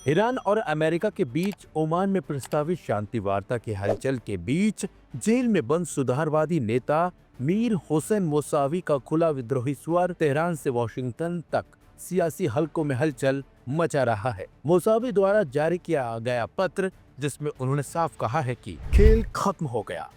Iran और America के बीच Oman में प्रस्तावित शांति वार्ता की हलचल के बीच जेल में बंद सुधारवादी नेता मीर हुसैन मोसावी का खुला विद्रोही स्वर तेहरान से वॉशिंगटन तक सियासी हलकों में हलचल मचा रहा है। मोसावी द्वारा जारी किया गया पत्र, जिसमें उन्होंने साफ कहा है कि खेल खत्म हो गया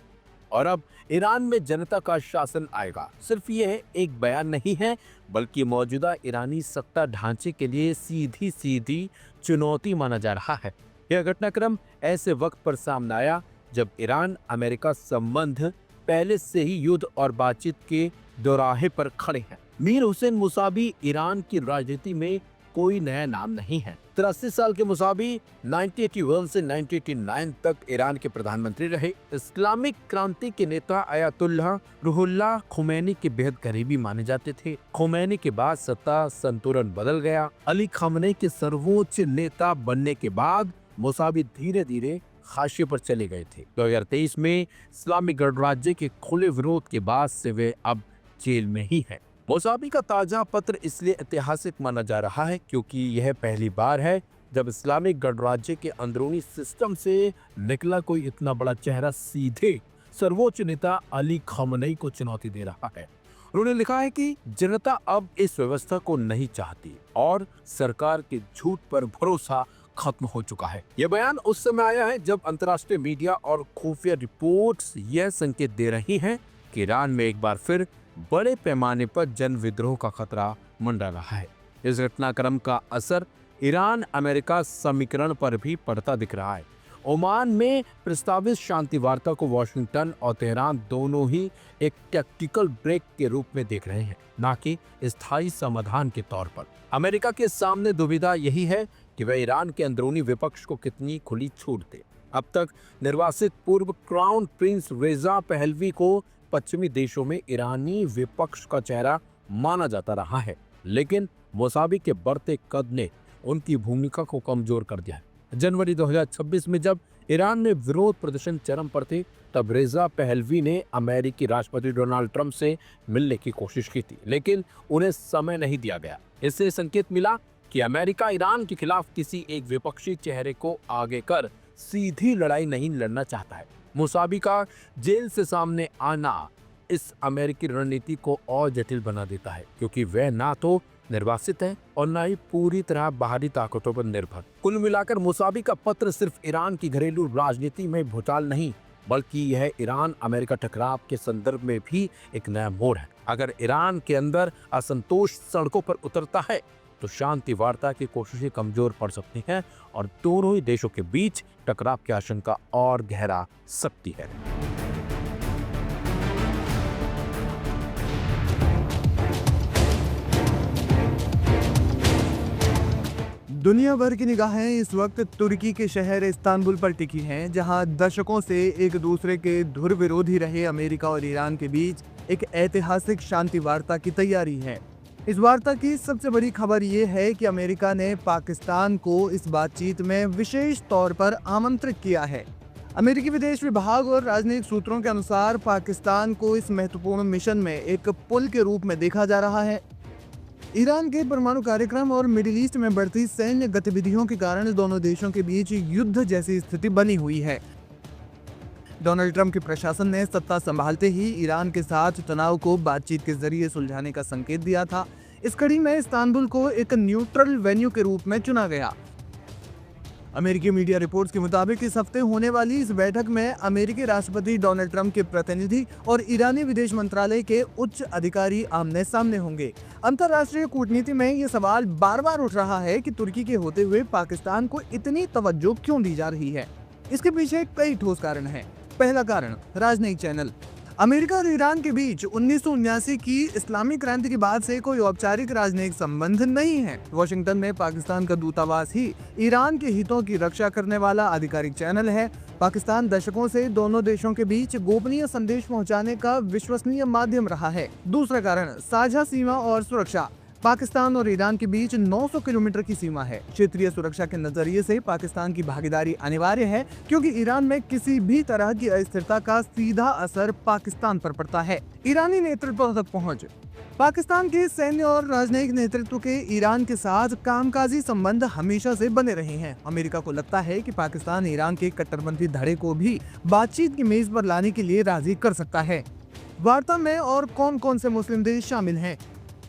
और अब ईरान में जनता का शासन आएगा। सिर्फ यह एक बयान नहीं है, बल्कि मौजूदा ईरानी सत्ता ढांचे के लिए सीधी सीधी चुनौती माना जा रहा है। यह घटनाक्रम ऐसे वक्त पर सामने आया जब ईरान अमेरिका संबंध पहले से ही युद्ध और बातचीत के दोराहे पर खड़े हैं। मीर हुसैन मुसावी ईरान की राजनीति में कोई नया नाम नहीं है। 83 साल के मुसावी 1981 से 1989 तक ईरान के प्रधानमंत्री रहे। इस्लामिक क्रांति के नेता आयतुल्लाह रूहुल्लाह खुमैनी के बेहद करीबी माने जाते थे। खुमैनी के बाद सत्ता संतुलन बदल गया। अली खamenei के सर्वोच्च नेता बनने के बाद मुसावी धीरे धीरे हाशिए पर चले गए थे। 2023 में इस्लामिक गणराज्य के खुले विरोध के बाद से वे अब जेल में ही हैं। मोसावी का ताजा पत्र इसलिए ऐतिहासिक माना जा रहा है क्योंकि यह पहली बार है जब इस्लामिक गणराज्य के अंदरूनी सिस्टम से निकला कोई इतना बड़ा चेहरा सीधे सर्वोच्च नेता अली खamenei को चुनौती दे रहा है। उन्होंने लिखा है कि जनता अब इस व्यवस्था को नहीं चाहती और सरकार के झूठ पर भरोसा खत्म हो चुका है। यह बयान उस समय आया है जब अंतर्राष्ट्रीय मीडिया और खुफिया रिपोर्ट्स यह संकेत दे रही हैं कि ईरान में एक बार फिर बड़े पैमाने पर जन विद्रोह का खतरा मंडरा रहा है। इस घटनाक्रम का असर ईरान अमेरिका समीकरण पर भी पड़ता दिख रहा है। ओमान में प्रस्तावित शांति वार्ता को वॉशिंगटन और तेहरान दोनों ही एक टैक्टिकल ब्रेक के रूप में देख रहे हैं, न कि स्थायी समाधान के तौर पर। अमेरिका के सामने दुविधा यही है कि वह ईरान के अंदरूनी विपक्ष को कितनी खुली छूट दे। अब तक निर्वासित पूर्व क्राउन प्रिंस रेजा पहलवी को पश्चिमी देशों में ईरानी विपक्ष का चेहरा माना जाता रहा है, लेकिन मोसावी के बढ़ते कद ने उनकी भूमिका को कमजोर कर दिया है। जनवरी 2026 में जब ईरान में विरोध प्रदर्शन चरम पर थे, तब रेजा पहलवी ने अमेरिकी राष्ट्रपति डोनाल्ड ट्रंप से मिलने की कोशिश की थी, लेकिन उन्हें समय नहीं दिया गया। इससे संकेत मिला कि अमेरिका ईरान के खिलाफ किसी एक विपक्षी चेहरे को आगे कर सीधी लड़ाई नहीं लड़ना चाहता है। मुसावी का जेल से सामने आना इस अमेरिकी रणनीति को और जटिल बना देता है, क्योंकि वह ना तो निर्वासित है और न ही पूरी तरह बाहरी ताकतों पर निर्भर। कुल मिलाकर मुसावी का पत्र सिर्फ ईरान की घरेलू राजनीति में भूचाल नहीं, बल्कि यह ईरान अमेरिका टकराव के संदर्भ में भी एक नया मोड़ है। अगर ईरान के अंदर असंतोष सड़कों पर उतरता है तो शांति वार्ता की कोशिशें कमजोर पड़ सकती हैं और दोनों ही देशों के बीच टकराव की आशंका और गहरा सकती है। दुनिया भर की निगाहें इस वक्त तुर्की के शहर इस्तांबुल पर टिकी हैं, जहां दशकों से एक दूसरे के धुर विरोधी रहे अमेरिका और ईरान के बीच एक ऐतिहासिक शांति वार्ता की तैयारी है। इस वार्ता की सबसे बड़ी खबर ये है कि अमेरिका ने पाकिस्तान को इस बातचीत में विशेष तौर पर आमंत्रित किया है। अमेरिकी विदेश विभाग और राजनीतिक सूत्रों के अनुसार पाकिस्तान को इस महत्वपूर्ण मिशन में एक पुल के रूप में देखा जा रहा है। ईरान के परमाणु कार्यक्रम और मिडिल ईस्ट में बढ़ती सैन्य गतिविधियों के कारण दोनों देशों के बीच युद्ध जैसी स्थिति बनी हुई है। डोनाल्ड ट्रंप के प्रशासन ने सत्ता संभालते ही ईरान के साथ तनाव को बातचीत के जरिए सुलझाने का संकेत दिया था। इस कड़ी में इस्तांबुल को एक न्यूट्रल वेन्यू के रूप में चुना गया। अमेरिकी मीडिया रिपोर्ट्स के मुताबिक इस हफ्ते होने वाली इस बैठक में अमेरिकी राष्ट्रपति डोनाल्ड ट्रंप के प्रतिनिधि और ईरानी विदेश मंत्रालय के उच्च अधिकारी आमने सामने होंगे। अंतर्राष्ट्रीय कूटनीति में ये सवाल बार बार उठ रहा है कि तुर्की के होते हुए पाकिस्तान को इतनी तवज्जो क्यों दी जा रही है। इसके पीछे कई ठोस कारण हैं। पहला कारण राजनयिक चैनल। अमेरिका और ईरान के बीच 1979 की इस्लामिक क्रांति के बाद से कोई औपचारिक राजनयिक संबंध नहीं है। वॉशिंगटन में पाकिस्तान का दूतावास ही ईरान के हितों की रक्षा करने वाला आधिकारिक चैनल है। पाकिस्तान दशकों से दोनों देशों के बीच गोपनीय संदेश पहुंचाने का विश्वसनीय माध्यम रहा है। दूसरा कारण साझा सीमा और सुरक्षा। पाकिस्तान और ईरान के बीच 900 किलोमीटर की सीमा है। क्षेत्रीय सुरक्षा के नजरिए से पाकिस्तान की भागीदारी अनिवार्य है, क्योंकि ईरान में किसी भी तरह की अस्थिरता का सीधा असर पाकिस्तान पर पड़ता है। ईरानी नेतृत्व तक पहुंच। पाकिस्तान के सैन्य और राजनयिक नेतृत्व के ईरान के साथ कामकाजी संबंध हमेशा से बने रहे हैं। अमेरिका को लगता है कि पाकिस्तान ईरान के कट्टरपंथी धड़े को भी बातचीत की मेज पर लाने के लिए राजी कर सकता है। वार्ता में और कौन कौन से मुस्लिम देश शामिल हैं?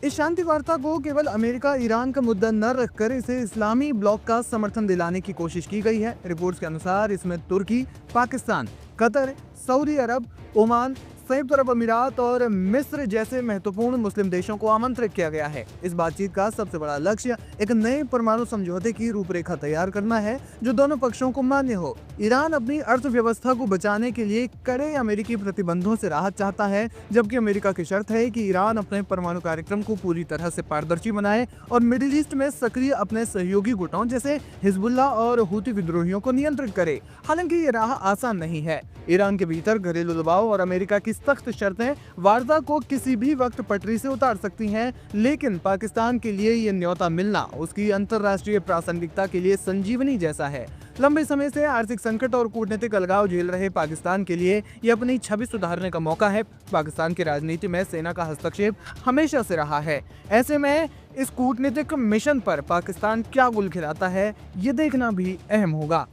इस शांति वार्ता को केवल अमेरिका ईरान का मुद्दा न रखकर इसे इस्लामी ब्लॉक का समर्थन दिलाने की कोशिश की गई है। रिपोर्ट्स के अनुसार इसमें तुर्की, पाकिस्तान, कतर, सऊदी अरब, ओमान, संयुक्त अरब अमीरात और मिस्र जैसे महत्वपूर्ण मुस्लिम देशों को आमंत्रित किया गया है। इस बातचीत का सबसे बड़ा लक्ष्य एक नए परमाणु समझौते की रूपरेखा तैयार करना है जो दोनों पक्षों को मान्य हो। ईरान अपनी अर्थव्यवस्था को बचाने के लिए कड़े अमेरिकी प्रतिबंधों से राहत चाहता है, जबकि अमेरिका की शर्त है कि ईरान अपने परमाणु कार्यक्रम को पूरी तरह से पारदर्शी बनाए और मिडिल ईस्ट में सक्रिय अपने सहयोगी गुटों जैसे हिजबुल्लाह और हूती विद्रोहियों को नियंत्रित करे। हालांकि ये राह आसान नहीं है। ईरान के भीतर घरेलू दबाव और अमेरिका की सख्त शर्तें वार्ता को किसी भी वक्त पटरी से उतार सकती हैं, लेकिन पाकिस्तान के लिए ये न्योता मिलना उसकी अंतर्राष्ट्रीय प्रासंगिकता के लिए संजीवनी जैसा है। लंबे समय से आर्थिक संकट और कूटनीतिक अलगाव झेल रहे पाकिस्तान के लिए ये अपनी छवि सुधारने का मौका है। पाकिस्तान की राजनीति में सेना का हस्तक्षेप हमेशा से रहा है। ऐसे में इस कूटनीतिक मिशन पर पाकिस्तान क्या गुल खिलाता है, ये देखना भी अहम होगा।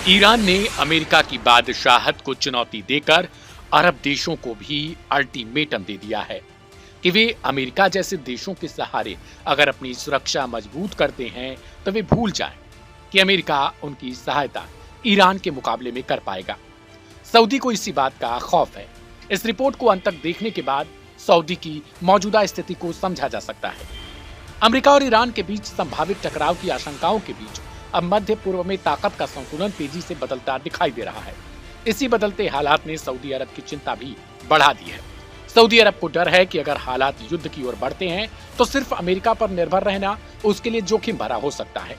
ईरान ने अमेरिका की बादशाहत को चुनौती देकर अरब देशों को भी अल्टीमेटम दे दिया है कि वे अमेरिका जैसे देशों के सहारे अगर अपनी सुरक्षा मजबूत करते हैं तो वे भूल जाएं कि अमेरिका उनकी सहायता ईरान के मुकाबले में कर पाएगा। सऊदी को इसी बात का खौफ है। इस रिपोर्ट को अंत तक देखने के बाद सऊदी की मौजूदा स्थिति को समझा जा सकता है। अमेरिका और ईरान के बीच संभावित टकराव की आशंकाओं के बीच अब मध्य पूर्व में ताकत का संतुलन तेजी से बदलता दिखाई दे रहा है। इसी बदलते हालात ने सऊदी अरब की चिंता भी बढ़ा दी है। सऊदी अरब को डर है कि अगर हालात युद्ध की ओर बढ़ते हैं तो सिर्फ अमेरिका पर निर्भर रहना उसके लिए जोखिम भरा हो सकता है।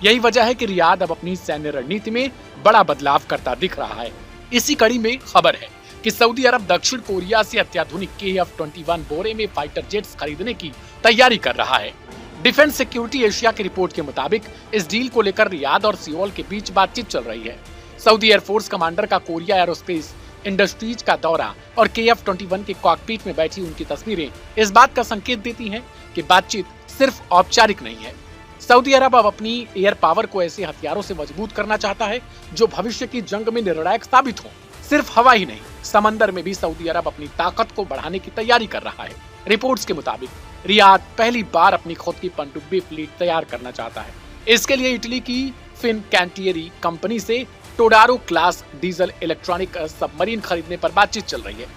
यही वजह है कि रियाद अब अपनी सैन्य रणनीति में बड़ा बदलाव करता दिख रहा है। इसी कड़ी में खबर है कि सऊदी अरब दक्षिण कोरिया से अत्याधुनिक KF-21 बोरे में फाइटर जेट्स खरीदने की तैयारी कर रहा है। डिफेंस सिक्योरिटी एशिया की रिपोर्ट के मुताबिक इस डील को लेकर रियाद और सियोल के बीच बातचीत चल रही है। सऊदी एयरफोर्स कमांडर का कोरिया एरोस्पेस इंडस्ट्रीज का दौरा और KF-21 के कॉकपिट में बैठी उनकी तस्वीरें इस बात का संकेत देती हैं कि बातचीत सिर्फ औपचारिक नहीं है। सऊदी अरब अब अपनी एयर पावर को ऐसे हथियारों से मजबूत करना चाहता है जो भविष्य की जंग में निर्णायक साबित हो। सिर्फ हवा ही नहीं, समंदर में भी सऊदी अरब अपनी ताकत को बढ़ाने की तैयारी कर रहा है। रिपोर्ट्स के मुताबिक रियाद पहली बार अपनी खुद की पनडुब्बी फ्लीट तैयार करना चाहता है। इसके लिए इटली की फिनकैंटियरी कंपनी से टोडारो क्लास डीजल इलेक्ट्रॉनिक सबमरीन खरीदने पर बातचीत चल रही है।